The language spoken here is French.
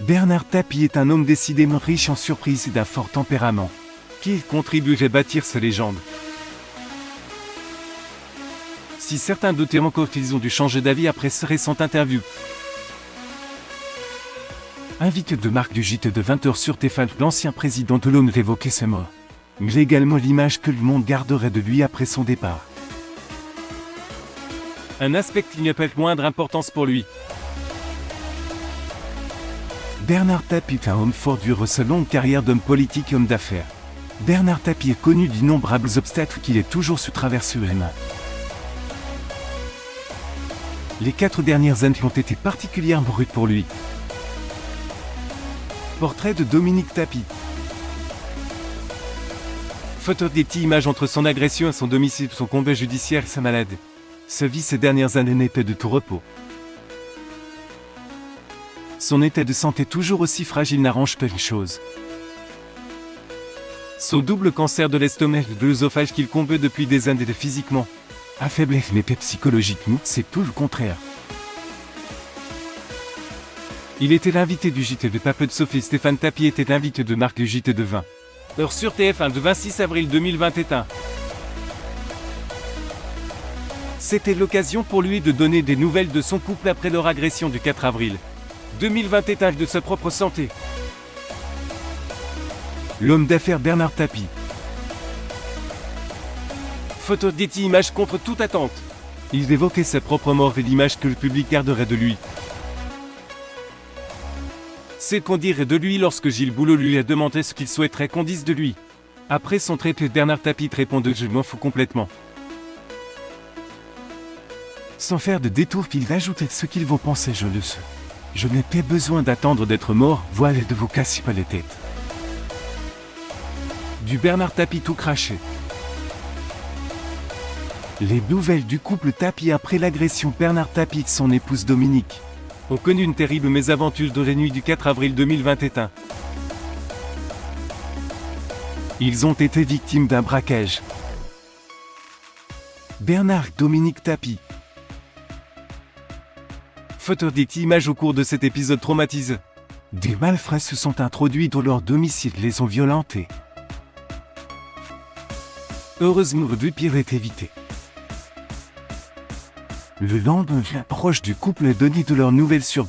Bernard Tapie est un homme décidément riche en surprises et d'un fort tempérament, qui contribuerait à bâtir sa légende. Si certains doutaient encore qu'ils ont dû changer d'avis après ce récent interview. Invité de marque du JT de 20h sur TF1, l'ancien président de l'ONU évoquait ses morts, mais également l'image que le monde garderait de lui après son départ. Un aspect qui n'a pas de moindre importance pour lui. Bernard Tapie est un homme fort durant sa longue carrière d'homme politique et homme d'affaires. Bernard Tapie est connu d'innombrables obstacles qu'il est toujours su traverser lui-même. Les 4 dernières années ont été particulièrement rudes pour lui. Portrait de Dominique Tapie. Photo des petites images entre son agression à son domicile, son combat judiciaire et sa maladie. Sa vie ces dernières années n'était de tout repos. Son état de santé toujours aussi fragile n'arrange pas les choses. Son double cancer de l'estomac et de l'œsophage qu'il combat depuis des années physiquement affaibli, mais psychologiquement, c'est tout le contraire. Il était l'invité du JT de Pape de Sophie. Stéphane Tapie était l'invité de marque du JT de 20. Heure sur TF1 de 26 avril 2021. C'était l'occasion pour lui de donner des nouvelles de son couple après leur agression du 4 avril 2021 de sa propre santé. L'homme d'affaires Bernard Tapie. Photo d'Etty Images contre toute attente. Il évoquait sa propre mort et l'image que le public garderait de lui. C'est qu'on dirait de lui lorsque Gilles Boulot lui a demandé ce qu'il souhaiterait qu'on dise de lui. Après son traité, Bernard Tapie répond « Je m'en fous complètement ». Sans faire de détour, il ajoutait ce qu'ils vont penser, je le sais. Je n'ai pas besoin d'attendre d'être mort, voilà de vous casser pas les têtes. Du Bernard Tapie tout craché. Les nouvelles du couple Tapie après l'agression. Bernard Tapie et son épouse Dominique ont connu une terrible mésaventure de la nuit du 4 avril 2021. Ils ont été victimes d'un braquage. Bernard Dominique Tapie. Photo des images au cours de cet épisode traumatisé. Des malfrats se sont introduits dans leur domicile et les ont violentés. Heureusement, le pire est évité. Le lendemain, proche du couple est donné de leurs nouvelles sur